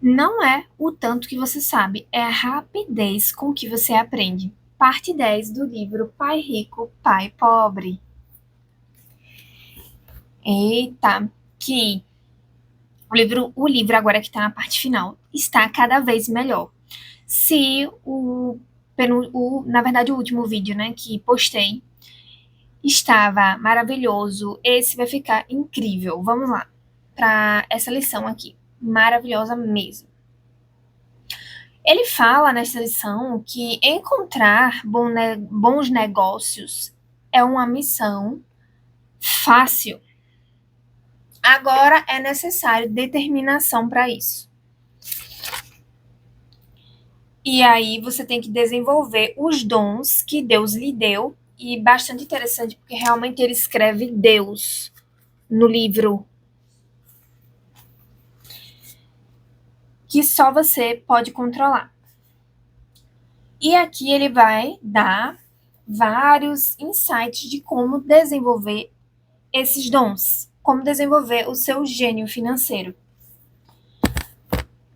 Não é o tanto que você sabe, é a rapidez com que você aprende. Parte 10 do livro Pai Rico, Pai Pobre. Eita, que o livro agora que está na parte final está cada vez melhor. Se na verdade, o último vídeo, né, que postei estava maravilhoso, esse vai ficar incrível. Vamos lá para essa lição aqui, maravilhosa mesmo. Ele fala nessa lição que encontrar bons negócios é uma missão fácil. Agora é necessário determinação para isso. E aí você tem que desenvolver os dons que Deus lhe deu. E bastante interessante, porque realmente ele escreve Deus no livro, que só você pode controlar. E aqui ele vai dar vários insights de como desenvolver esses dons, como desenvolver o seu gênio financeiro.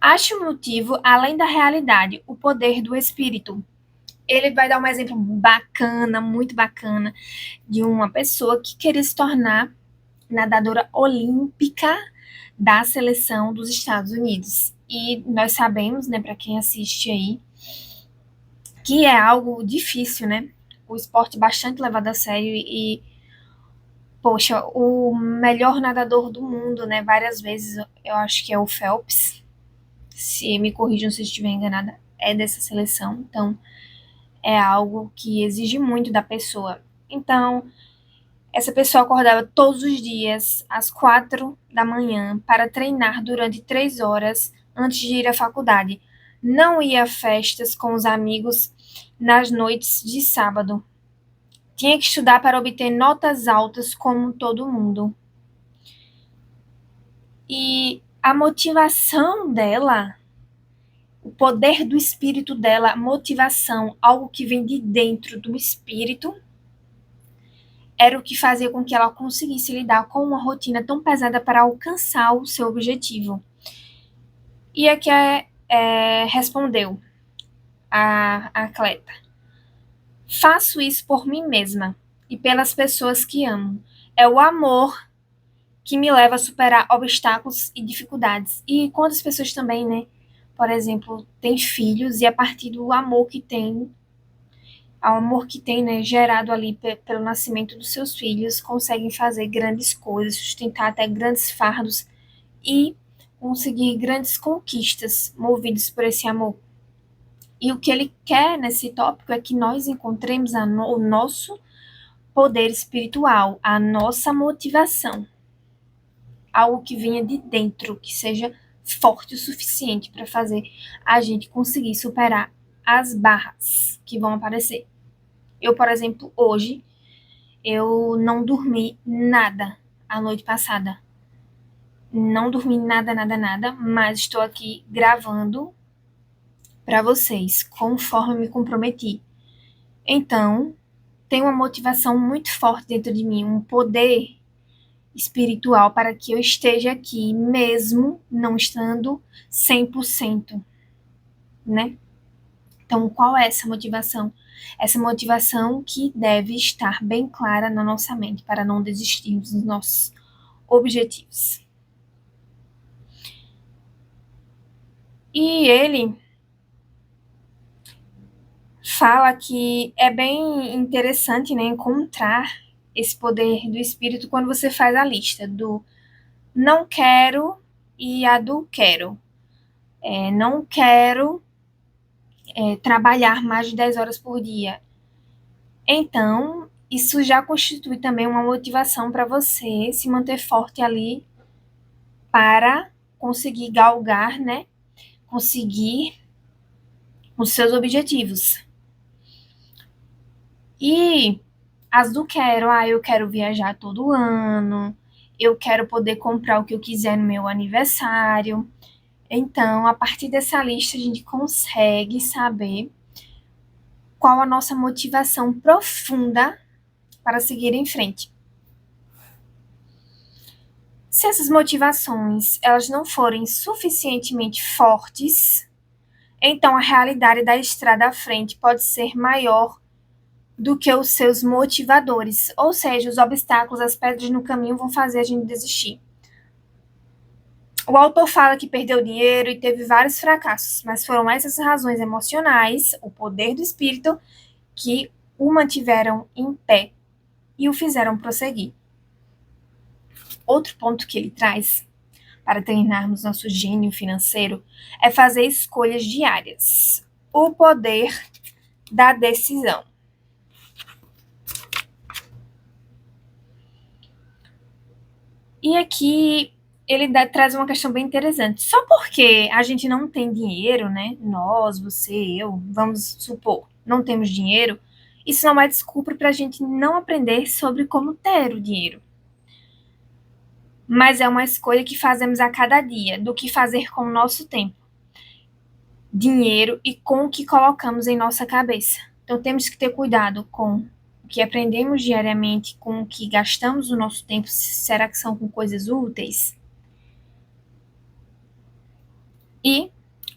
Ache um motivo além da realidade, o poder do espírito. Ele vai dar um exemplo bacana, muito bacana, de uma pessoa que queria se tornar nadadora olímpica da seleção dos Estados Unidos. E nós sabemos, né, para quem assiste aí, que é algo difícil, né? O esporte bastante levado a sério e, poxa, o melhor nadador do mundo, né? Várias vezes, eu acho que é o Phelps. Se me corrijam se estiver enganada, é dessa seleção. Então, é algo que exige muito da pessoa. Então, essa pessoa acordava todos os dias às 4 da manhã para treinar durante 3 horas antes de ir à faculdade. Não ia a festas com os amigos nas noites de sábado. Tinha que estudar para obter notas altas como todo mundo. E a motivação dela, o poder do espírito dela, motivação, algo que vem de dentro do espírito, era o que fazia com que ela conseguisse lidar com uma rotina tão pesada para alcançar o seu objetivo. E aqui respondeu a atleta: faço isso por mim mesma e pelas pessoas que amo. É o amor que me leva a superar obstáculos e dificuldades. E quantas pessoas também, né? Por exemplo, têm filhos e a partir do amor que tem, ao amor que tem, né, gerado ali pelo nascimento dos seus filhos, conseguem fazer grandes coisas, sustentar até grandes fardos e conseguir grandes conquistas movidos por esse amor. E o que ele quer nesse tópico é que nós encontremos o nosso poder espiritual, a nossa motivação, algo que venha de dentro, que seja forte o suficiente para fazer a gente conseguir superar as barras que vão aparecer. Eu, por exemplo, hoje, eu não dormi nada a noite passada. Não dormi nada, nada, nada, mas estou aqui gravando para vocês, conforme me comprometi. Então, tem uma motivação muito forte dentro de mim, um poder espiritual para que eu esteja aqui, mesmo não estando 100%, né? Então, qual é essa motivação? Essa motivação que deve estar bem clara na nossa mente para não desistirmos dos nossos objetivos. E ele fala que é bem interessante, né, encontrar esse poder do espírito quando você faz a lista do não quero e a do quero. Não quero trabalhar mais de 10 horas por dia. Então, isso já constitui também uma motivação para você se manter forte ali para conseguir galgar, né? Conseguir os seus objetivos. E as do quero, eu quero viajar todo ano, eu quero poder comprar o que eu quiser no meu aniversário. Então, a partir dessa lista, a gente consegue saber qual a nossa motivação profunda para seguir em frente. Se essas motivações elas não forem suficientemente fortes, então a realidade da estrada à frente pode ser maior do que os seus motivadores, ou seja, os obstáculos, as pedras no caminho vão fazer a gente desistir. O autor fala que perdeu dinheiro e teve vários fracassos, mas foram essas razões emocionais, o poder do espírito, que o mantiveram em pé e o fizeram prosseguir. Outro ponto que ele traz, para treinarmos nosso gênio financeiro, é fazer escolhas diárias. O poder da decisão. E aqui ele traz uma questão bem interessante. Só porque a gente não tem dinheiro, né? Nós, você, eu, vamos supor, não temos dinheiro, isso não é desculpa para a gente não aprender sobre como ter o dinheiro. Mas é uma escolha que fazemos a cada dia, do que fazer com o nosso tempo, dinheiro e com o que colocamos em nossa cabeça. Então temos que ter cuidado com o que aprendemos diariamente, com o que gastamos o nosso tempo, será que são com coisas úteis? E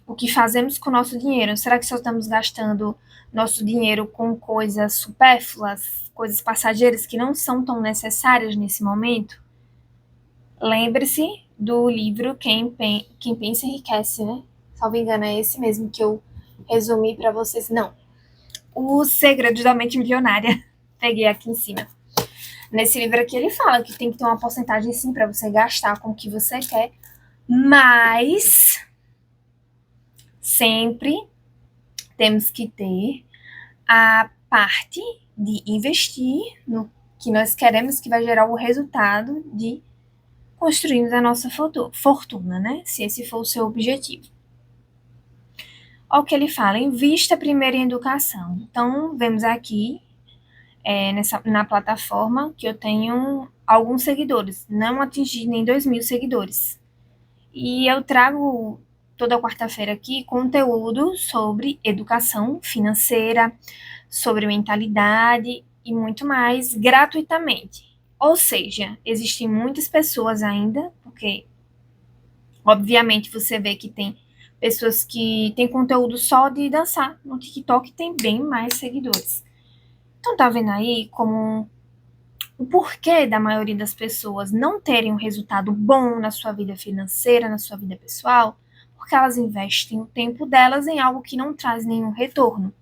o que fazemos com o nosso dinheiro? Será que só estamos gastando nosso dinheiro com coisas supérfluas, coisas passageiras que não são tão necessárias nesse momento? Lembre-se do livro Quem Pensa Enriquece, né? Salvo engano, é esse mesmo que eu resumi para vocês. Não. O Segredo da Mente Milionária. Peguei aqui em cima. Nesse livro aqui ele fala que tem que ter uma porcentagem sim para você gastar com o que você quer, mas sempre temos que ter a parte de investir no que nós queremos que vai gerar o resultado de construirmos a nossa fortuna, né? Se esse for o seu objetivo. Olha o que ele fala, invista primeiro em educação. Então, vemos aqui na plataforma que eu tenho alguns seguidores, não atingi nem 2.000 seguidores. E eu trago toda quarta-feira aqui conteúdo sobre educação financeira, sobre mentalidade e muito mais gratuitamente. Ou seja, existem muitas pessoas ainda, porque obviamente você vê que tem pessoas que têm conteúdo só de dançar. No TikTok tem bem mais seguidores. Então tá vendo aí como o porquê da maioria das pessoas não terem um resultado bom na sua vida financeira, na sua vida pessoal, porque elas investem o tempo delas em algo que não traz nenhum retorno.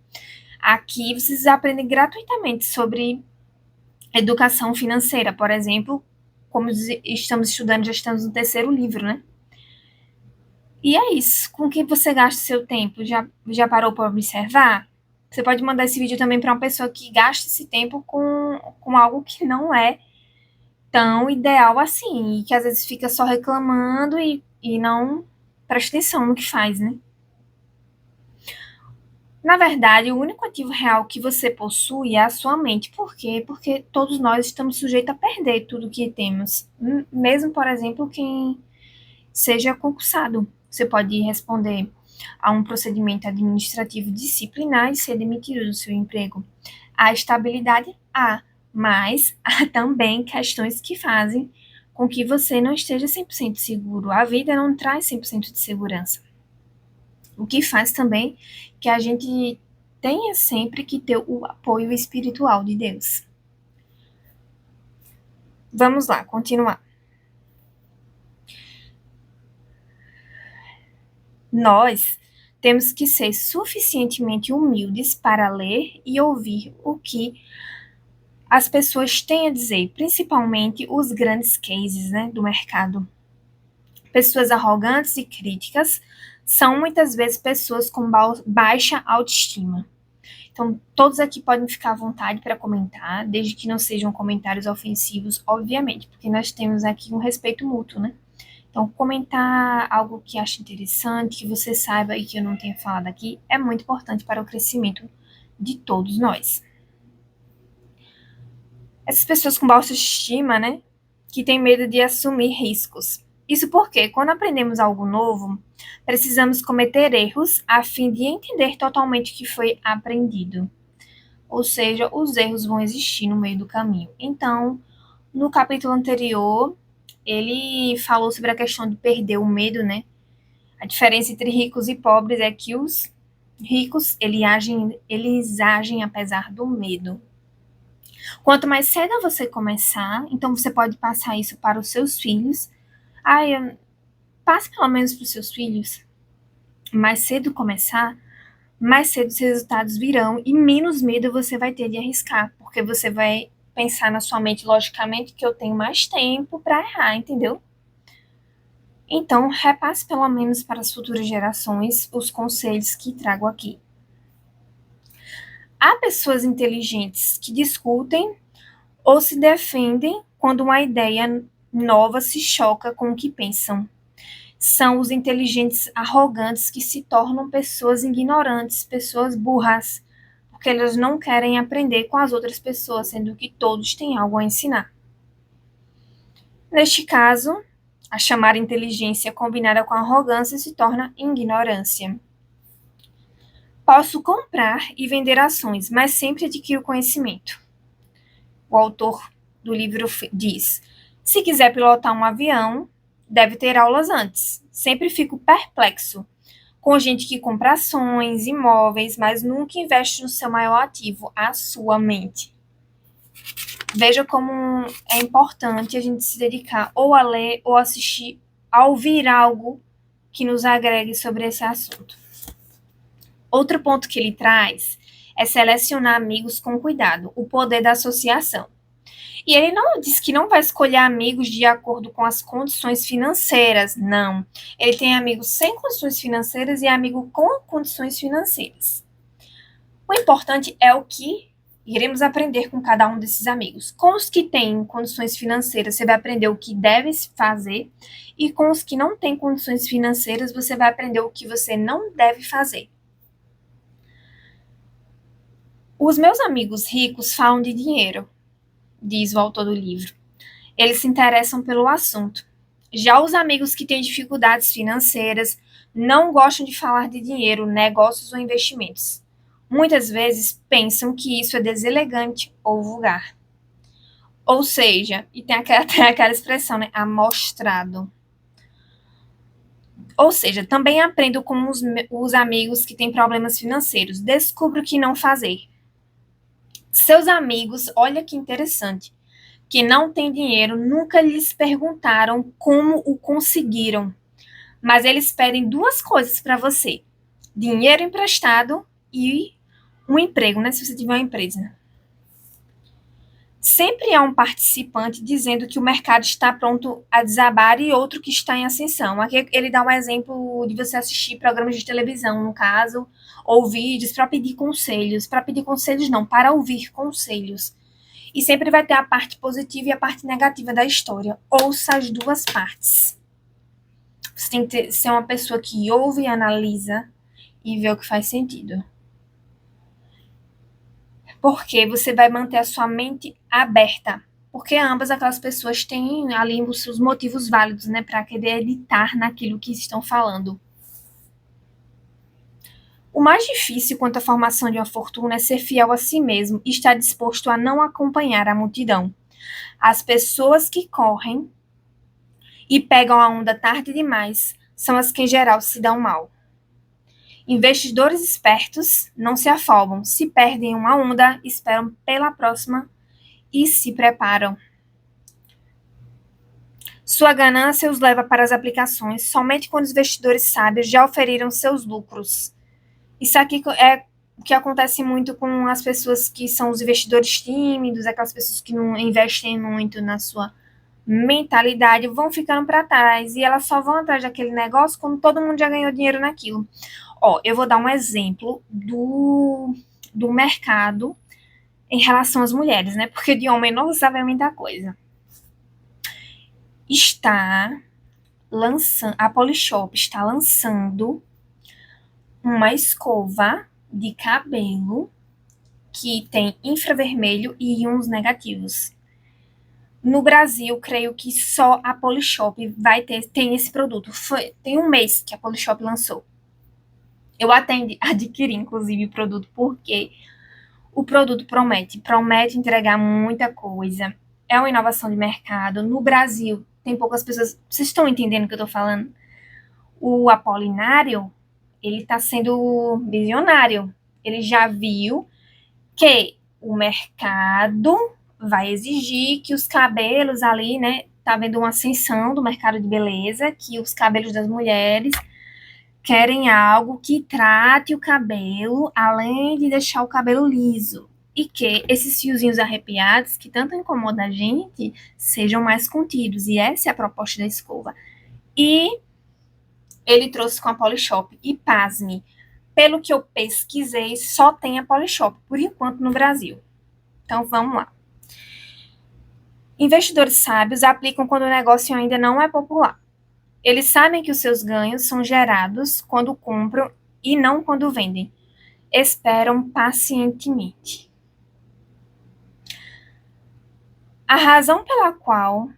Aqui vocês aprendem gratuitamente sobre educação financeira, por exemplo, como estamos estudando, já estamos no terceiro livro, né? E é isso. Com que você gasta o seu tempo? Já parou para observar? Você pode mandar esse vídeo também para uma pessoa que gasta esse tempo com algo que não é tão ideal assim, e que às vezes fica só reclamando e não presta atenção no que faz, né? Na verdade, o único ativo real que você possui é a sua mente. Por quê? Porque todos nós estamos sujeitos a perder tudo que temos. Mesmo, por exemplo, quem seja concursado. Você pode responder a um procedimento administrativo disciplinar e ser demitido do seu emprego. A estabilidade há, mas há também questões que fazem com que você não esteja 100% seguro. A vida não traz 100% de segurança. O que faz também que a gente tenha sempre que ter o apoio espiritual de Deus. Vamos lá, continuar. Nós temos que ser suficientemente humildes para ler e ouvir o que as pessoas têm a dizer, principalmente os grandes cases, né, do mercado. Pessoas arrogantes e críticas são muitas vezes pessoas com baixa autoestima. Então, todos aqui podem ficar à vontade para comentar, desde que não sejam comentários ofensivos, obviamente, porque nós temos aqui um respeito mútuo, né? Então, comentar algo que acha interessante, que você saiba e que eu não tenha falado aqui, é muito importante para o crescimento de todos nós. Essas pessoas com baixa estima, né, que têm medo de assumir riscos. Isso porque, quando aprendemos algo novo, precisamos cometer erros a fim de entender totalmente o que foi aprendido. Ou seja, os erros vão existir no meio do caminho. Então, no capítulo anterior, ele falou sobre a questão de perder o medo, né? A diferença entre ricos e pobres é que os ricos, eles agem apesar do medo. Quanto mais cedo você começar, então você pode passar isso para os seus filhos. Passe pelo menos para os seus filhos. Mais cedo começar, mais cedo os resultados virão e menos medo você vai ter de arriscar, porque você vai pensar na sua mente, logicamente, que eu tenho mais tempo para errar, entendeu? Então, repasse pelo menos para as futuras gerações os conselhos que trago aqui. Há pessoas inteligentes que discutem ou se defendem quando uma ideia nova se choca com o que pensam. São os inteligentes arrogantes que se tornam pessoas ignorantes, pessoas burras, porque elas não querem aprender com as outras pessoas, sendo que todos têm algo a ensinar. Neste caso, a chamada inteligência combinada com arrogância se torna ignorância. Posso comprar e vender ações, mas sempre adquiro conhecimento. O autor do livro diz: se quiser pilotar um avião, deve ter aulas antes. Sempre fico perplexo com gente que compra ações, imóveis, mas nunca investe no seu maior ativo, a sua mente. Veja como é importante a gente se dedicar ou a ler ou assistir, a ouvir algo que nos agregue sobre esse assunto. Outro ponto que ele traz é selecionar amigos com cuidado, o poder da associação. E ele não diz que não vai escolher amigos de acordo com as condições financeiras, não. Ele tem amigos sem condições financeiras e amigo com condições financeiras. O importante é o que iremos aprender com cada um desses amigos. Com os que têm condições financeiras, você vai aprender o que deve fazer, e com os que não têm condições financeiras, você vai aprender o que você não deve fazer. Os meus amigos ricos falam de dinheiro, diz o autor do livro. Eles se interessam pelo assunto. Já os amigos que têm dificuldades financeiras não gostam de falar de dinheiro, negócios ou investimentos. Muitas vezes pensam que isso é deselegante ou vulgar. Ou seja, e tem aquela expressão, né? Amostrado. Ou seja, também aprendo com os amigos que têm problemas financeiros. Descubro o que não fazer. Seus amigos, olha que interessante, que não têm dinheiro, nunca lhes perguntaram como o conseguiram. Mas eles pedem duas coisas para você: dinheiro emprestado e um emprego, né? Se você tiver uma empresa. Sempre há um participante dizendo que o mercado está pronto a desabar e outro que está em ascensão. Aqui ele dá um exemplo de você assistir programas de televisão, no caso, ou vídeos para pedir conselhos. Para pedir conselhos não, para ouvir conselhos. E sempre vai ter a parte positiva e a parte negativa da história. Ouça as duas partes. Você tem que ser uma pessoa que ouve e analisa e vê o que faz sentido. Porque você vai manter a sua mente aberta. Porque ambas aquelas pessoas têm ali os seus motivos válidos, né, para acreditar naquilo que estão falando. O mais difícil quanto à formação de uma fortuna é ser fiel a si mesmo e estar disposto a não acompanhar a multidão. As pessoas que correm e pegam a onda tarde demais são as que em geral se dão mal. Investidores espertos não se afobam, se perdem uma onda, esperam pela próxima e se preparam. Sua ganância os leva para as aplicações somente quando os investidores sábios já oferiram seus lucros. Isso aqui é o que acontece muito com as pessoas que são os investidores tímidos, aquelas pessoas que não investem muito na sua mentalidade, vão ficando para trás e elas só vão atrás daquele negócio quando todo mundo já ganhou dinheiro naquilo. Eu vou dar um exemplo do mercado em relação às mulheres, né? Porque de homem não sabe muita coisa. A Polishop está lançando uma escova de cabelo que tem infravermelho e íons negativos. No Brasil, creio que só a Polishop tem esse produto. Tem um mês que a Polishop lançou. Eu adquiri, inclusive, o produto, porque o produto promete entregar muita coisa. É uma inovação de mercado. No Brasil, tem poucas pessoas. Vocês estão entendendo o que eu tô falando? O Apolinário, ele tá sendo visionário. Ele já viu que o mercado vai exigir que os cabelos ali, né? Tá vendo uma ascensão do mercado de beleza, que os cabelos das mulheres querem algo que trate o cabelo, além de deixar o cabelo liso. E que esses fiozinhos arrepiados, que tanto incomodam a gente, sejam mais contidos. E essa é a proposta da escova. E ele trouxe com a Polishop. E pasme, pelo que eu pesquisei, só tem a Polishop, por enquanto, no Brasil. Então, vamos lá. Investidores sábios aplicam quando o negócio ainda não é popular. Eles sabem que os seus ganhos são gerados quando compram e não quando vendem. Esperam pacientemente. A razão pela qual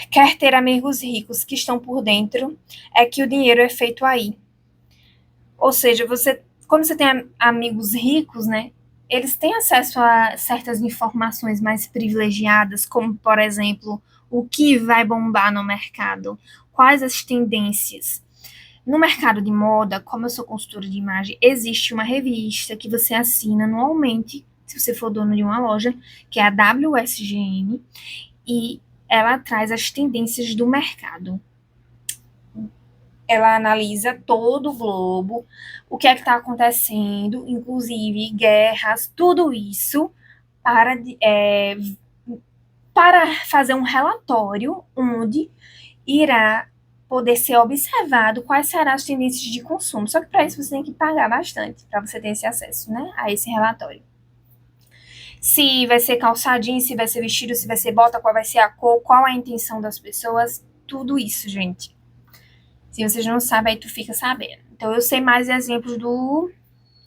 quer ter amigos ricos que estão por dentro é que o dinheiro é feito aí. Ou seja, quando você tem amigos ricos, né, eles têm acesso a certas informações mais privilegiadas, como, por exemplo, o que vai bombar no mercado, quais as tendências. No mercado de moda, como eu sou consultora de imagem, existe uma revista que você assina anualmente, se você for dono de uma loja, que é a WSGN, e ela traz as tendências do mercado. Ela analisa todo o globo, o que é que está acontecendo, inclusive guerras, tudo isso, para fazer um relatório onde irá poder ser observado quais serão as tendências de consumo. Só que para isso você tem que pagar bastante para você ter esse acesso, né, a esse relatório. Se vai ser calçadinho, se vai ser vestido, se vai ser bota, qual vai ser a cor, qual a intenção das pessoas, tudo isso, gente. Se vocês não sabem, aí tu fica sabendo. Então, eu sei mais exemplos do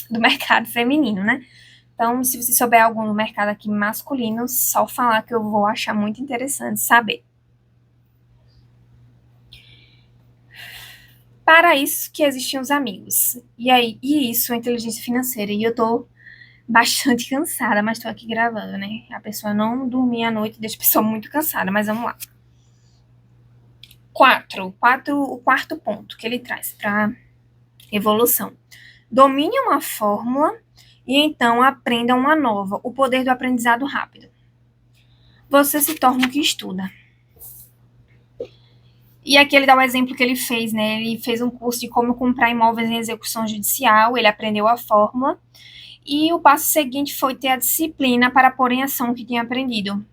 mercado feminino, né? Então, se você souber algum do mercado aqui masculino, só falar que eu vou achar muito interessante saber. Para isso que existiam os amigos. E isso é inteligência financeira. E eu tô bastante cansada, mas tô aqui gravando, né? A pessoa não dormir à noite deixa a pessoa muito cansada, mas vamos lá. O quarto ponto que ele traz para evolução. Domine uma fórmula e então aprenda uma nova. O poder do aprendizado rápido. Você se torna o que estuda. E aqui ele dá o exemplo que ele fez, né? Ele fez um curso de como comprar imóveis em execução judicial, ele aprendeu a fórmula, e o passo seguinte foi ter a disciplina para pôr em ação o que tinha aprendido.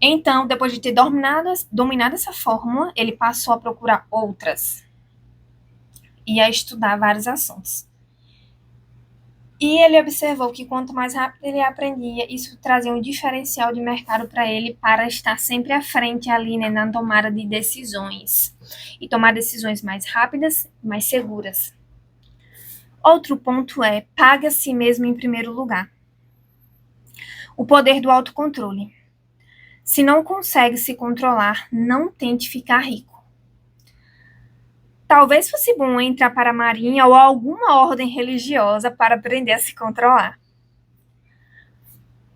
Então, depois de ter dominado essa fórmula, ele passou a procurar outras e a estudar vários assuntos. E ele observou que quanto mais rápido ele aprendia, isso trazia um diferencial de mercado para ele para estar sempre à frente ali, né, na tomada de decisões. E tomar decisões mais rápidas e mais seguras. Outro ponto é, pague a si mesmo em primeiro lugar. O poder do autocontrole. Se não consegue se controlar, não tente ficar rico. Talvez fosse bom entrar para a marinha ou alguma ordem religiosa para aprender a se controlar.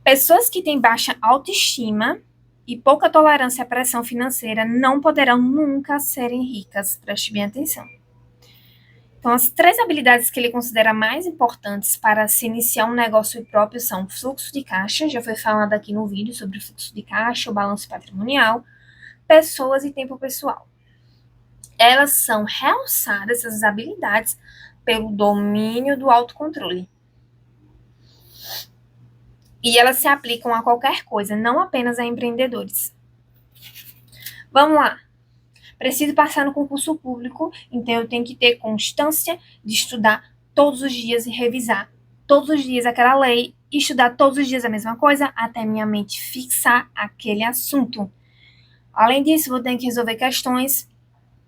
Pessoas que têm baixa autoestima e pouca tolerância à pressão financeira não poderão nunca serem ricas. Preste bem atenção. Então, as 3 habilidades que ele considera mais importantes para se iniciar um negócio próprio são fluxo de caixa, já foi falado aqui no vídeo sobre fluxo de caixa, o balanço patrimonial, pessoas e tempo pessoal. Elas são realçadas, essas habilidades, pelo domínio do autocontrole. E elas se aplicam a qualquer coisa, não apenas a empreendedores. Vamos lá. Preciso passar no concurso público, então eu tenho que ter constância de estudar todos os dias e revisar todos os dias aquela lei, e estudar todos os dias a mesma coisa, até minha mente fixar aquele assunto. Além disso, vou ter que resolver questões.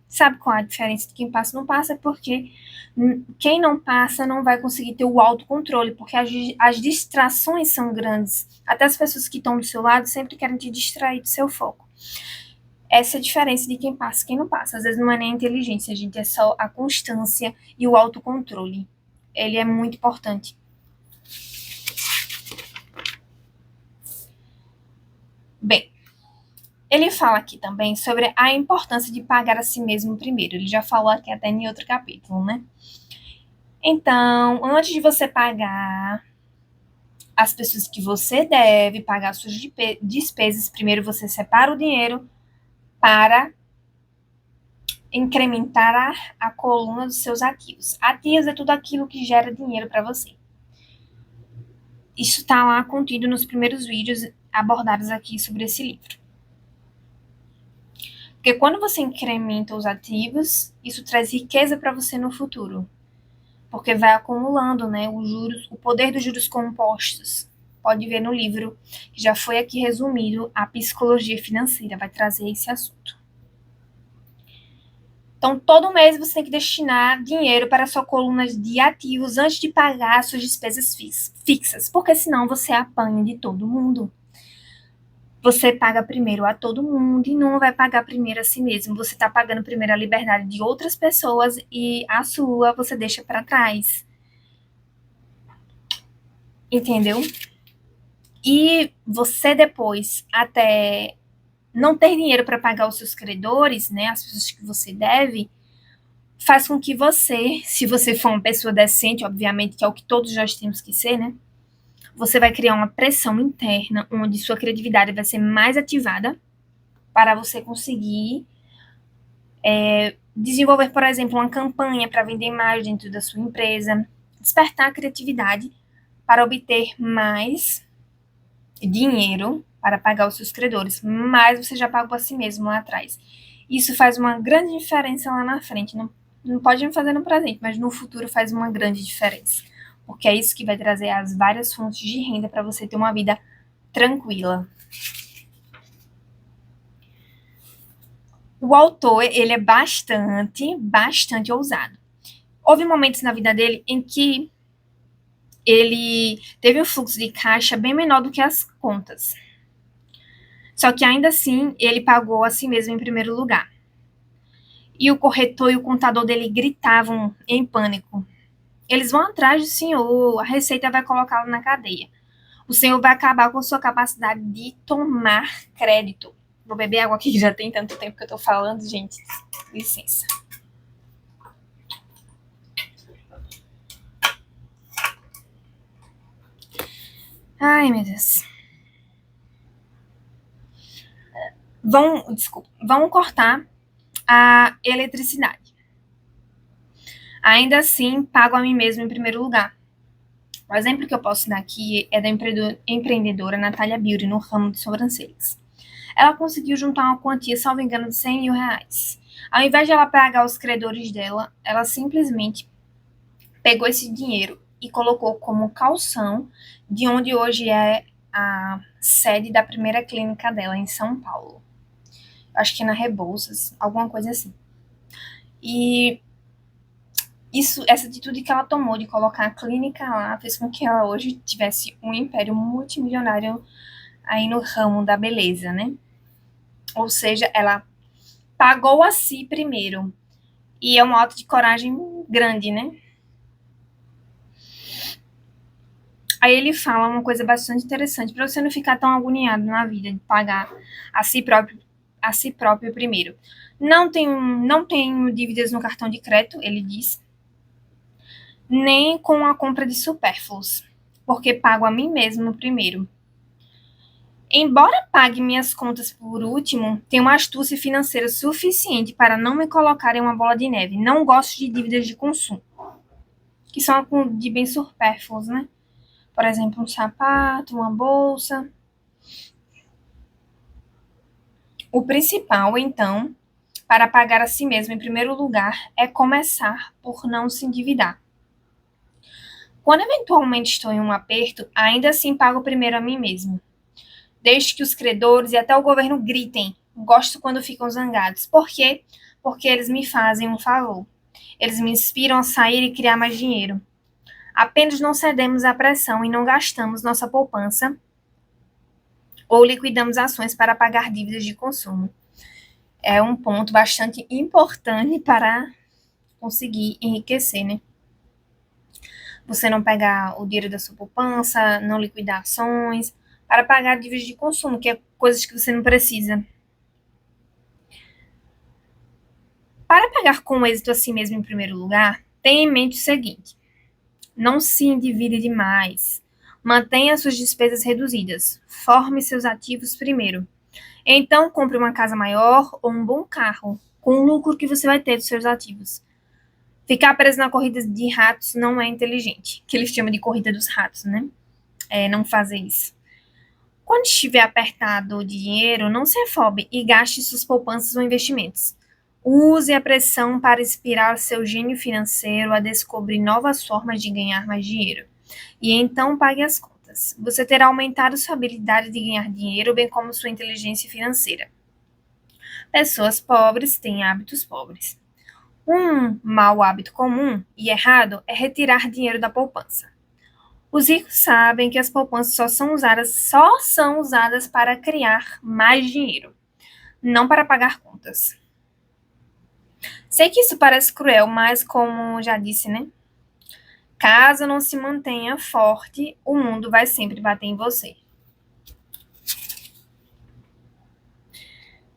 Sabe qual é a diferença de quem passa e não passa? Porque quem não passa não vai conseguir ter o autocontrole, porque as distrações são grandes. Até as pessoas que estão do seu lado sempre querem te distrair do seu foco. Essa é a diferença de quem passa e quem não passa. Às vezes não é nem a inteligência, gente, é só a constância e o autocontrole. Ele é muito importante. Bem, Ele fala aqui também sobre a importância de pagar a si mesmo primeiro. Ele já falou aqui até em outro capítulo, né? Então, antes de você pagar as pessoas que você deve, pagar suas despesas, primeiro você separa o dinheiro para incrementar a coluna dos seus ativos. Ativos é tudo aquilo que gera dinheiro para você. Isso está lá contido nos primeiros vídeos abordados aqui sobre esse livro. Porque quando você incrementa os ativos, isso traz riqueza para você no futuro. Porque vai acumulando, né, os juros, o poder dos juros compostos. Pode ver no livro, que já foi aqui resumido, a psicologia financeira vai trazer esse assunto. Então, todo mês você tem que destinar dinheiro para a sua coluna de ativos antes de pagar suas despesas fixas, porque senão você apanha de todo mundo. Você paga primeiro a todo mundo e não vai pagar primeiro a si mesmo. Você está pagando primeiro a liberdade de outras pessoas e a sua você deixa para trás. Entendeu? E você depois, até não ter dinheiro para pagar os seus credores, né, as pessoas que você deve, faz com que você, se você for uma pessoa decente, obviamente, que é o que todos nós temos que ser, né, você vai criar uma pressão interna, onde sua criatividade vai ser mais ativada para você conseguir desenvolver, por exemplo, uma campanha para vender mais dentro da sua empresa, despertar a criatividade para obter mais dinheiro para pagar os seus credores, mas você já pagou a si mesmo lá atrás. Isso faz uma grande diferença lá na frente. Não pode fazer no presente, mas no futuro faz uma grande diferença. Porque é isso que vai trazer as várias fontes de renda para você ter uma vida tranquila. O autor, ele é bastante ousado. Houve momentos na vida dele em que ele teve um fluxo de caixa bem menor do que as contas. Só que ainda assim, ele pagou a si mesmo em primeiro lugar. E o corretor e o contador dele gritavam em pânico. Eles vão atrás do senhor, a Receita vai colocá-lo na cadeia. O senhor vai acabar com a sua capacidade de tomar crédito. Vou beber água aqui, que já tem tanto tempo que eu tô falando, gente. Licença. Ai, meu Deus. Vão cortar a eletricidade. Ainda assim, pago a mim mesmo em primeiro lugar. O exemplo que eu posso dar aqui é da empreendedora Natália Beauty no ramo de sobrancelhas. Ela conseguiu juntar uma quantia, salvo engano, de 100 mil reais. Ao invés de ela pagar os credores dela, ela simplesmente pegou esse dinheiro e colocou como calção de onde hoje é a sede da primeira clínica dela, em São Paulo. Acho que é na Rebouças, alguma coisa assim. E essa atitude que ela tomou de colocar a clínica lá fez com que ela hoje tivesse um império multimilionário aí no ramo da beleza, né? Ou seja, ela pagou a si primeiro. E é um ato de coragem grande, né? Aí ele fala uma coisa bastante interessante, para você não ficar tão agoniado na vida de pagar a si próprio primeiro. Não tenho dívidas no cartão de crédito, ele diz, nem com a compra de supérfluos, porque pago a mim mesmo primeiro. Embora pague minhas contas por último, tenho uma astúcia financeira suficiente para não me colocar em uma bola de neve. Não gosto de dívidas de consumo, que são de bens supérfluos, né? Por exemplo, um sapato, uma bolsa. O principal, então, para pagar a si mesmo em primeiro lugar, é começar por não se endividar. Quando eventualmente estou em um aperto, ainda assim pago primeiro a mim mesmo. Desde que os credores e até o governo gritem. Gosto quando ficam zangados. Por quê? Porque eles me fazem um favor. Eles me inspiram a sair e criar mais dinheiro. Apenas não cedemos à pressão e não gastamos nossa poupança ou liquidamos ações para pagar dívidas de consumo. É um ponto bastante importante para conseguir enriquecer, né? Você não pegar o dinheiro da sua poupança, não liquidar ações, para pagar dívidas de consumo, que é coisas que você não precisa. Para pagar com êxito a si mesmo em primeiro lugar, tenha em mente o seguinte: não se endivide demais. Mantenha suas despesas reduzidas. Forme seus ativos primeiro. Então, compre uma casa maior ou um bom carro, com o lucro que você vai ter dos seus ativos. Ficar preso na corrida de ratos não é inteligente, que eles chamam de corrida dos ratos, né? Não fazer isso. Quando estiver apertado de dinheiro, não se afobe e gaste suas poupanças ou investimentos. Use a pressão para inspirar seu gênio financeiro a descobrir novas formas de ganhar mais dinheiro. E então pague as contas. Você terá aumentado sua habilidade de ganhar dinheiro, bem como sua inteligência financeira. Pessoas pobres têm hábitos pobres. Um mau hábito comum e errado é retirar dinheiro da poupança. Os ricos sabem que as poupanças só são usadas para criar mais dinheiro, não para pagar contas. Sei que isso parece cruel, mas como já disse, né? Caso não se mantenha forte, o mundo vai sempre bater em você.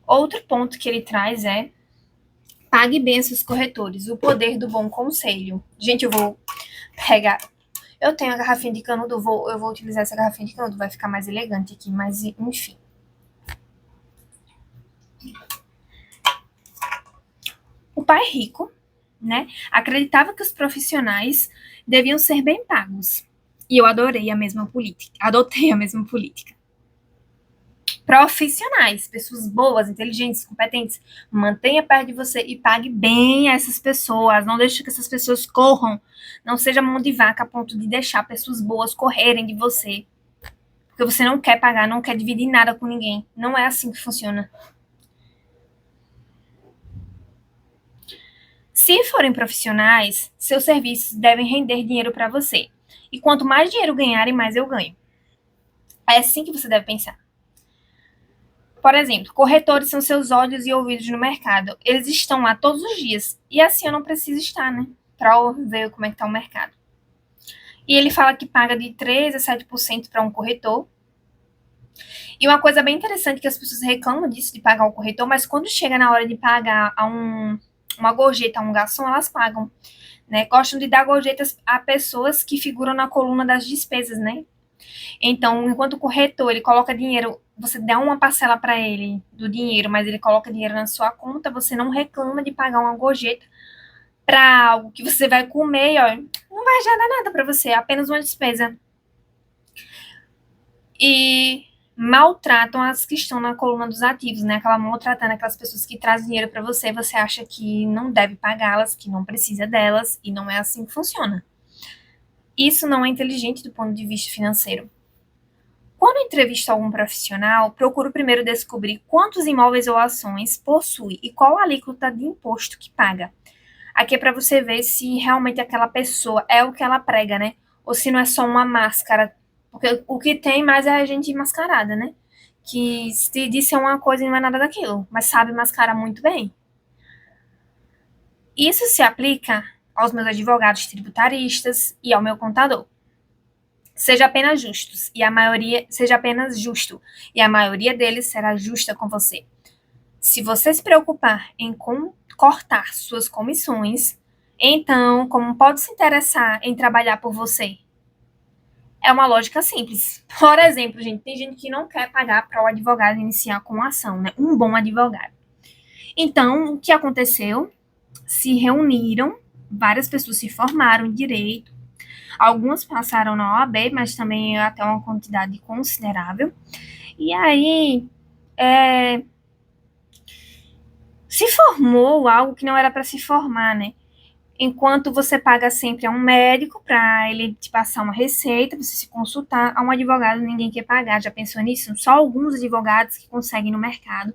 Outro ponto que ele traz é: pague bem seus corretores, o poder do bom conselho. Gente, eu vou pegar. Eu tenho a garrafinha de canudo, eu vou utilizar essa garrafinha de canudo, vai ficar mais elegante aqui, mas enfim. O pai rico, né, acreditava que os profissionais deviam ser bem pagos. E eu adotei a mesma política. Profissionais, pessoas boas, inteligentes, competentes, mantenha perto de você e pague bem a essas pessoas. Não deixe que essas pessoas corram. Não seja mão de vaca a ponto de deixar pessoas boas correrem de você. Porque você não quer pagar, não quer dividir nada com ninguém. Não é assim que funciona. Se forem profissionais, seus serviços devem render dinheiro para você. E quanto mais dinheiro ganharem, mais eu ganho. É assim que você deve pensar. Por exemplo, corretores são seus olhos e ouvidos no mercado. Eles estão lá todos os dias. E assim eu não preciso estar, né? Para ver como é que está o mercado. E ele fala que paga de 3% a 7% para um corretor. E uma coisa bem interessante que as pessoas reclamam disso, de pagar o corretor, mas quando chega na hora de pagar uma gorjeta a um garçom, elas pagam. Né? Gostam de dar gorjetas a pessoas que figuram na coluna das despesas, né? Então, enquanto o corretor, ele coloca dinheiro, você dá uma parcela para ele do dinheiro, mas ele coloca dinheiro na sua conta, você não reclama de pagar uma gorjeta para algo que você vai comer, ó, não vai já dar nada para você, é apenas uma despesa. E maltratam as que estão na coluna dos ativos, né? Aquela maltratando aquelas pessoas que trazem dinheiro para você, você acha que não deve pagá-las, que não precisa delas, e não é assim que funciona. Isso não é inteligente do ponto de vista financeiro. Quando entrevista algum profissional, procuro primeiro descobrir quantos imóveis ou ações possui e qual a alíquota de imposto que paga. Aqui é para você ver se realmente aquela pessoa é o que ela prega, né? Ou se não é só uma máscara. Porque o que tem mais é a gente mascarada, né? Que se disse uma coisa e não é nada daquilo, mas sabe mascarar muito bem. Isso se aplica aos meus advogados tributaristas e ao meu contador. Seja apenas justo e a maioria deles será justa com você. Se você se preocupar em cortar suas comissões, então como pode se interessar em trabalhar por você? É uma lógica simples. Por exemplo, gente, tem gente que não quer pagar para o advogado iniciar com a ação, né? Um bom advogado. Então, o que aconteceu? Se reuniram, várias pessoas se formaram em direito, algumas passaram na OAB, mas também até uma quantidade considerável. E aí, se formou algo que não era para se formar, né? Enquanto você paga sempre a um médico para ele te passar uma receita, você se consultar, a um advogado ninguém quer pagar. Já pensou nisso? Só alguns advogados que conseguem no mercado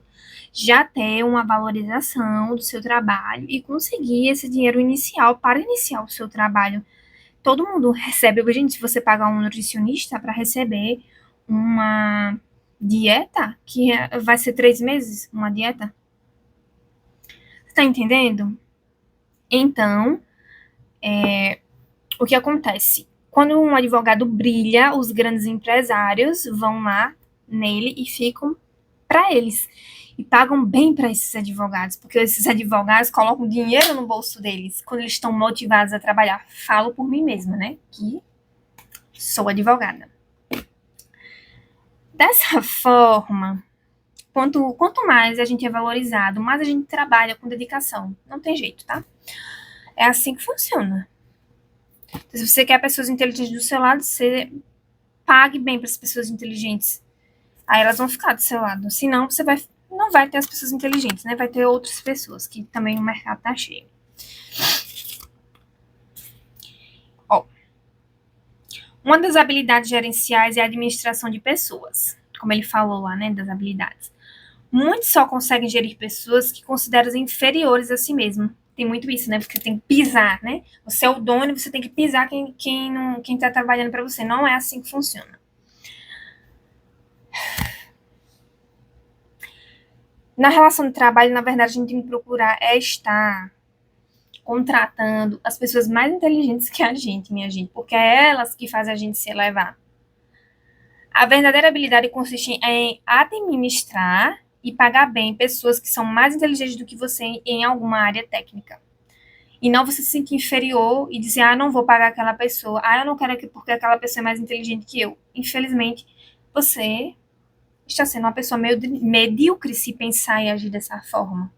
já ter uma valorização do seu trabalho e conseguir esse dinheiro inicial para iniciar o seu trabalho. Todo mundo recebe. Gente, se você pagar um nutricionista para receber uma dieta, que vai ser 3 meses, uma dieta. Você tá entendendo? Então, o que acontece? Quando um advogado brilha, os grandes empresários vão lá nele e ficam para eles. E pagam bem para esses advogados, porque esses advogados colocam dinheiro no bolso deles quando eles estão motivados a trabalhar. Falo por mim mesma, né? Que sou advogada. Dessa forma, quanto mais a gente é valorizado, mais a gente trabalha com dedicação. Não tem jeito, tá? É assim que funciona. Então, se você quer pessoas inteligentes do seu lado, você pague bem para as pessoas inteligentes. Aí elas vão ficar do seu lado. Senão, você não vai ter as pessoas inteligentes, né? Vai ter outras pessoas, que também o mercado tá cheio. Ó, uma das habilidades gerenciais é a administração de pessoas. Como ele falou lá, né? Das habilidades. Muitos só conseguem gerir pessoas que consideram inferiores a si mesmo. Tem muito isso, né? Porque tem que pisar, né? Você é o dono e você tem que pisar quem tá trabalhando para você. Não é assim que funciona. Na relação de trabalho, na verdade, a gente tem que procurar estar contratando as pessoas mais inteligentes que a gente, minha gente, porque é elas que fazem a gente se elevar. A verdadeira habilidade consiste em administrar e pagar bem pessoas que são mais inteligentes do que você em alguma área técnica. E não você se sentir inferior e dizer, não vou pagar aquela pessoa, eu não quero porque aquela pessoa é mais inteligente que eu. Infelizmente, você está sendo uma pessoa meio medíocre se pensar e agir dessa forma.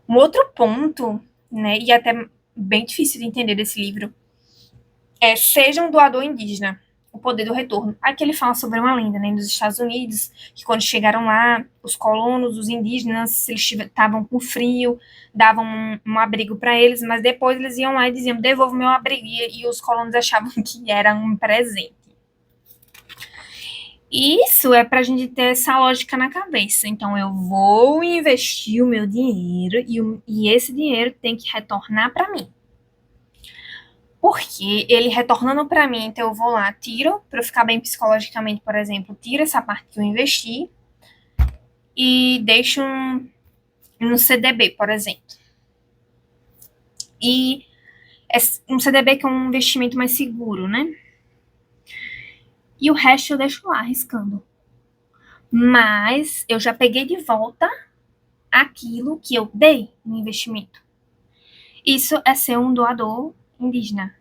Um outro ponto, né, e até bem difícil de entender desse livro, seja um doador indígena, o poder do retorno. Aqui ele fala sobre uma lenda, né, dos Estados Unidos, que quando chegaram lá, os colonos, os indígenas, eles estavam com frio, davam um abrigo para eles, mas depois eles iam lá e diziam, devolva meu abrigo, e os colonos achavam que era um presente. Isso é para a gente ter essa lógica na cabeça. Então, eu vou investir o meu dinheiro e esse dinheiro tem que retornar para mim. Porque ele retornando para mim, então eu vou lá, tiro, para eu ficar bem psicologicamente, por exemplo, tiro essa parte que eu investi e deixo no CDB, por exemplo. E um CDB que é um investimento mais seguro, né? E o resto eu deixo lá, arriscando. Mas eu já peguei de volta aquilo que eu dei no investimento. Isso é ser um doador indígena.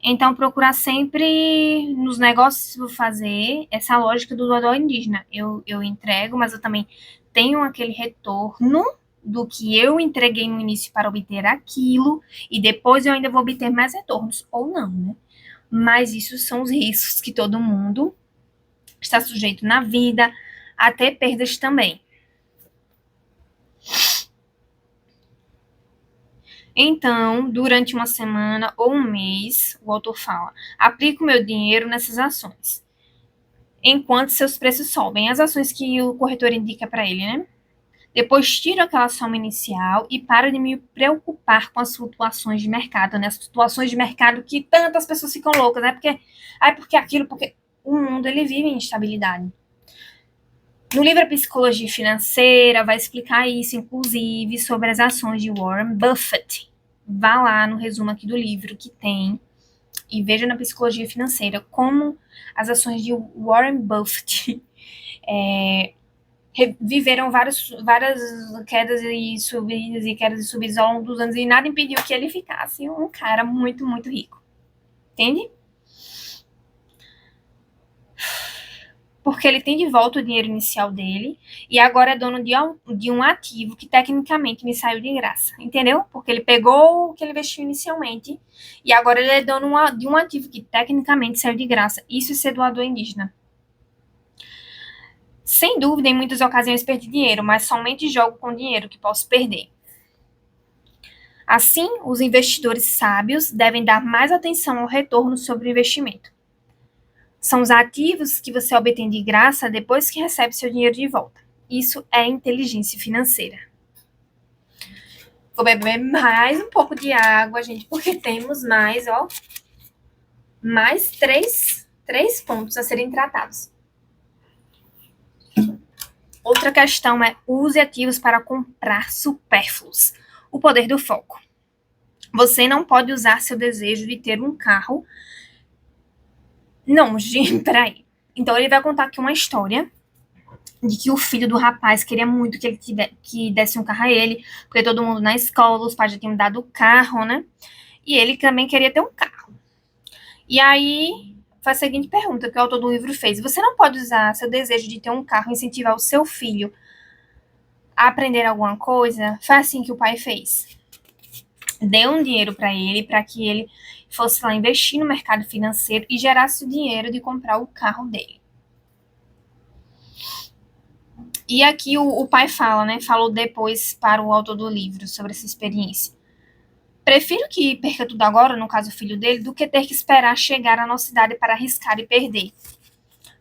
Então, procurar sempre nos negócios que vou fazer essa lógica do doador indígena. Eu entrego, mas eu também tenho aquele retorno do que eu entreguei no início para obter aquilo, e depois eu ainda vou obter mais retornos, ou não, né? Mas isso são os riscos que todo mundo está sujeito na vida, a ter perdas também. Então, durante uma semana ou um mês, o autor fala, aplico meu dinheiro nessas ações, enquanto seus preços sobem, as ações que o corretor indica para ele, né? Depois tiro aquela soma inicial e paro de me preocupar com as flutuações de mercado, né? As flutuações de mercado que tantas pessoas ficam loucas, né? Porque o mundo ele vive em instabilidade. No livro Psicologia Financeira vai explicar isso, inclusive, sobre as ações de Warren Buffett. Vá lá no resumo aqui do livro que tem e veja na Psicologia Financeira como as ações de Warren Buffett viveram várias quedas e subidas ao longo dos anos, e nada impediu que ele ficasse um cara muito, muito rico. Entende? Porque ele tem de volta o dinheiro inicial dele e agora é dono de um ativo que tecnicamente me saiu de graça. Entendeu? Porque ele pegou o que ele investiu inicialmente e agora ele é dono de um ativo que tecnicamente saiu de graça. Isso é ser doador indígena. Sem dúvida, em muitas ocasiões perdi dinheiro, mas somente jogo com dinheiro que posso perder. Assim, os investidores sábios devem dar mais atenção ao retorno sobre o investimento. São os ativos que você obtém de graça depois que recebe seu dinheiro de volta. Isso é inteligência financeira. Vou beber mais um pouco de água, gente, porque temos mais três pontos a serem tratados. Outra questão é use ativos para comprar supérfluos. O poder do foco. Você não pode usar seu desejo de ter um carro. Não, gente, peraí. Então ele vai contar aqui uma história de que o filho do rapaz queria muito que ele que desse um carro a ele, porque todo mundo na escola, os pais já tinham dado o carro, né? E ele também queria ter um carro. E aí foi a seguinte pergunta que o autor do livro fez: você não pode usar seu desejo de ter um carro e incentivar o seu filho a aprender alguma coisa? Foi assim que o pai fez. Deu um dinheiro para que ele fosse lá investir no mercado financeiro e gerasse o dinheiro de comprar o carro dele. E aqui o pai fala, né? Falou depois para o autor do livro sobre essa experiência. Prefiro que perca tudo agora, no caso o filho dele, do que ter que esperar chegar à nossa idade para arriscar e perder.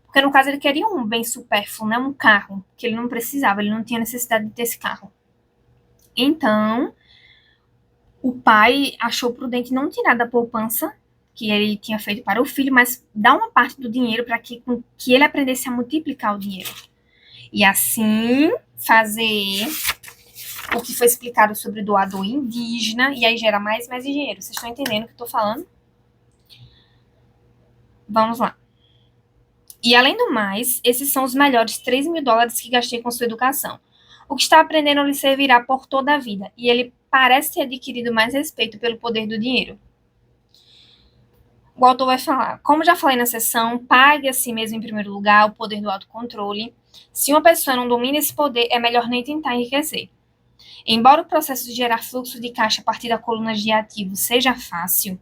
Porque no caso ele queria um bem supérfluo, né? Um carro, que ele não precisava, ele não tinha necessidade de ter esse carro. Então, o pai achou prudente não tirar da poupança que ele tinha feito para o filho, mas dar uma parte do dinheiro para que ele aprendesse a multiplicar o dinheiro. E assim fazer o que foi explicado sobre o doador indígena, e aí gera mais dinheiro. Vocês estão entendendo o que eu estou falando? Vamos lá. E além do mais, esses são os melhores $3.000 que gastei com sua educação. O que está aprendendo lhe servirá por toda a vida, e ele parece ter adquirido mais respeito pelo poder do dinheiro. O autor vai falar: como já falei na sessão, pague a si mesmo em primeiro lugar o poder do autocontrole. Se uma pessoa não domina esse poder, é melhor nem tentar enriquecer. Embora o processo de gerar fluxo de caixa a partir da coluna de ativos seja fácil,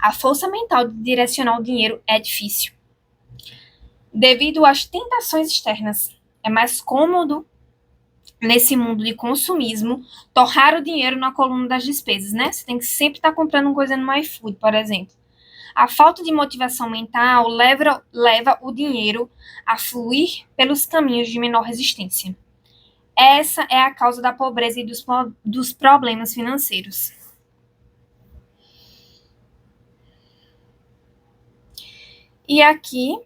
a força mental de direcionar o dinheiro é difícil. Devido às tentações externas, é mais cômodo, nesse mundo de consumismo, torrar o dinheiro na coluna das despesas, né? Você tem que sempre estar comprando coisa no iFood, por exemplo. A falta de motivação mental leva o dinheiro a fluir pelos caminhos de menor resistência. Essa é a causa da pobreza e dos problemas financeiros. E aqui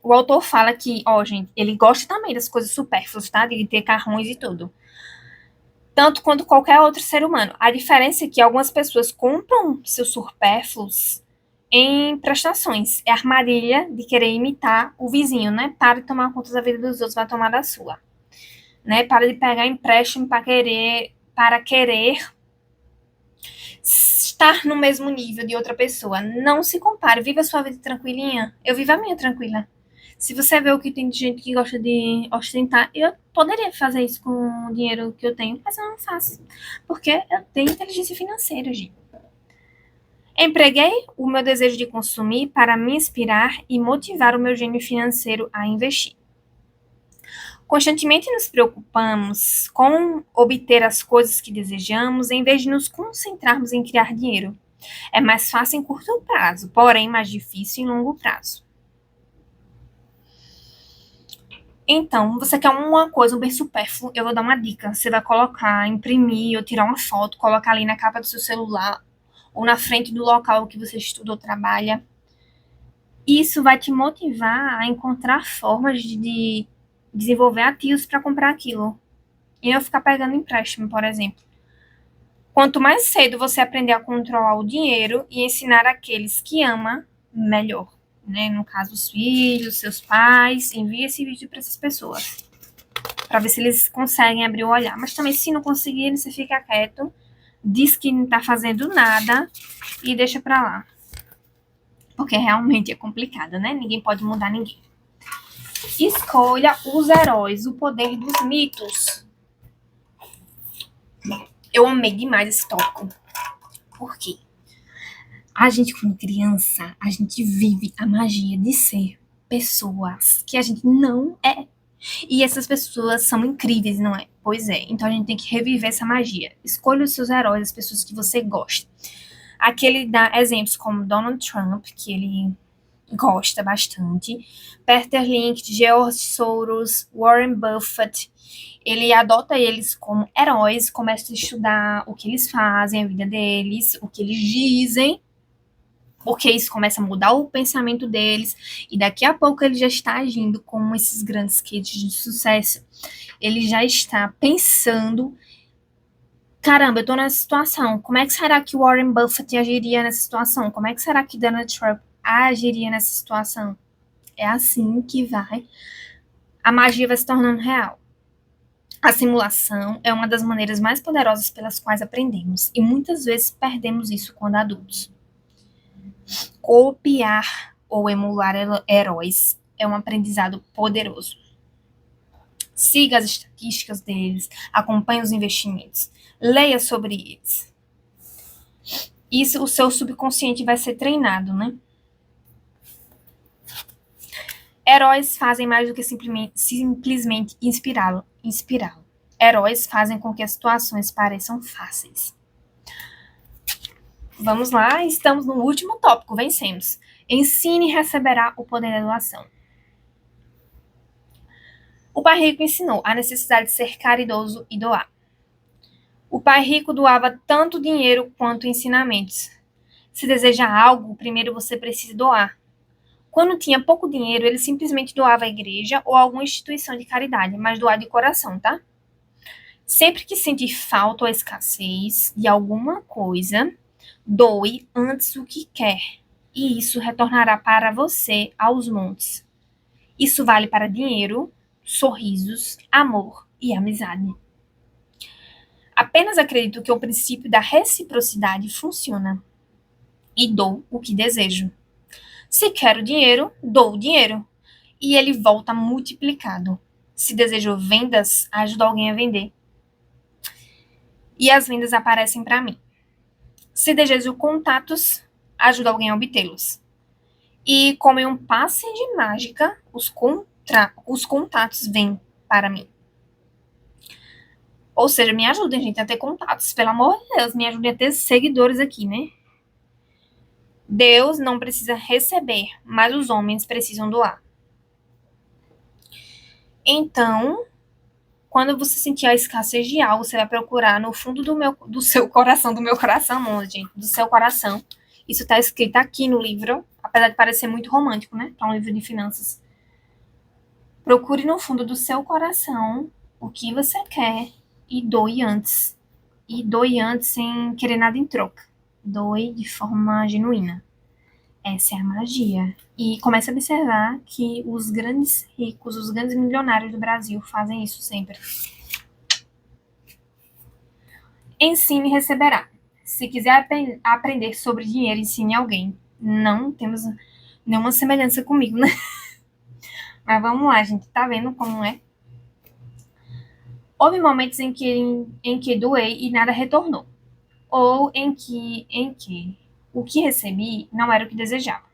o autor fala que, gente, ele gosta também das coisas supérfluas, tá? De ter carrões e tudo. Tanto quanto qualquer outro ser humano. A diferença é que algumas pessoas compram seus supérfluos em prestações. É a armadilha de querer imitar o vizinho, né? Para de tomar conta da vida dos outros, vai tomar da sua. Né? Para de pegar empréstimo para querer estar no mesmo nível de outra pessoa. Não se compare. Viva a sua vida tranquilinha. Eu vivo a minha tranquila. Se você vê o que tem de gente que gosta de ostentar, eu poderia fazer isso com o dinheiro que eu tenho, mas eu não faço. Porque eu tenho inteligência financeira, gente. Empreguei o meu desejo de consumir para me inspirar e motivar o meu gênio financeiro a investir. Constantemente nos preocupamos com obter as coisas que desejamos, em vez de nos concentrarmos em criar dinheiro. É mais fácil em curto prazo, porém mais difícil em longo prazo. Então, você quer uma coisa, um bem supérfluo, eu vou dar uma dica. Você vai colocar, imprimir ou tirar uma foto, colocar ali na capa do seu celular ou na frente do local que você estuda ou trabalha. Isso vai te motivar a encontrar formas de desenvolver ativos para comprar aquilo. E não ficar pegando empréstimo, por exemplo. Quanto mais cedo você aprender a controlar o dinheiro e ensinar aqueles que ama, melhor. Né? No caso, os filhos, seus pais, envie esse vídeo para essas pessoas. Para ver se eles conseguem abrir o olhar. Mas também, se não conseguirem, você fica quieto, diz que não está fazendo nada e deixa para lá. Porque realmente é complicado, né? Ninguém pode mudar ninguém. Escolha os heróis, o poder dos mitos. Eu amei demais esse tópico. Por quê? A gente, quando criança, a gente vive a magia de ser pessoas que a gente não é. E essas pessoas são incríveis, não é? Pois é. Então a gente tem que reviver essa magia. Escolha os seus heróis, as pessoas que você gosta. Aqui ele dá exemplos como Donald Trump, que ele gosta bastante, Peter Lynch, George Soros, Warren Buffett. Ele adota eles como heróis, começa a estudar o que eles fazem, a vida deles, o que eles dizem, porque isso começa a mudar o pensamento deles, e daqui a pouco ele já está agindo como esses grandes cases de sucesso. Ele já está pensando, caramba, eu tô nessa situação, como é que será que Warren Buffett agiria nessa situação? Como é que será que Donald Trump agiria nessa situação? É assim que a magia vai se tornando real. A simulação é uma das maneiras mais poderosas pelas quais aprendemos, e muitas vezes perdemos isso quando adultos. Copiar ou emular heróis é um aprendizado poderoso. Siga as estatísticas deles, acompanhe os investimentos, leia sobre eles. Isso, o seu subconsciente vai ser treinado, né? Heróis fazem mais do que simplesmente inspirá-lo. Heróis fazem com que as situações pareçam fáceis. Vamos lá, estamos no último tópico, vencemos. Ensine e receberá o poder da doação. O pai rico ensinou a necessidade de ser caridoso e doar. O pai rico doava tanto dinheiro quanto ensinamentos. Se deseja algo, primeiro você precisa doar. Quando tinha pouco dinheiro, ele simplesmente doava à igreja ou a alguma instituição de caridade, mas doar de coração, tá? Sempre que sentir falta ou escassez de alguma coisa, doe antes o que quer, e isso retornará para você aos montes. Isso vale para dinheiro, sorrisos, amor e amizade. Apenas acredito que o princípio da reciprocidade funciona e dou o que desejo. Se quero dinheiro, dou o dinheiro e ele volta multiplicado. Se desejo vendas, ajudo alguém a vender e as vendas aparecem para mim. Se desejo contatos, ajudo alguém a obtê-los. E como em um passe de mágica, os contatos vêm para mim. Ou seja, me ajudem, gente, a ter contatos, pelo amor de Deus, me ajudem a ter seguidores aqui, né? Deus não precisa receber, mas os homens precisam doar. Então, quando você sentir a escassez de algo, você vai procurar no fundo do seu coração, do meu coração, não, gente, do seu coração. Isso está escrito aqui no livro, apesar de parecer muito romântico, né? Para um livro de finanças. Procure no fundo do seu coração o que você quer e doe antes. E doe antes sem querer nada em troca. Doe de forma genuína. Essa é a magia. E comece a observar que os grandes ricos, os grandes milionários do Brasil fazem isso sempre. Ensine e receberá. Se quiser aprender sobre dinheiro, ensine alguém. Não temos nenhuma semelhança comigo, né? Mas vamos lá, gente. Tá vendo como é? Houve momentos em que doei e nada retornou. Ou em que o que recebi não era o que desejava.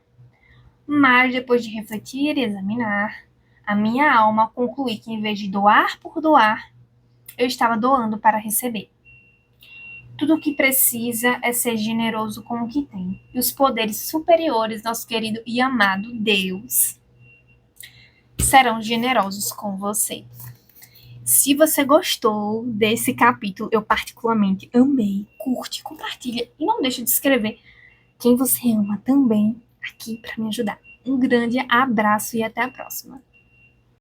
Mas depois de refletir e examinar, a minha alma concluí que em vez de doar por doar, eu estava doando para receber. Tudo o que precisa é ser generoso com o que tem. E os poderes superiores, nosso querido e amado Deus, serão generosos com você. Se você gostou desse capítulo, eu particularmente amei, curte, compartilha e não deixe de escrever quem você ama também aqui para me ajudar. Um grande abraço e até a próxima.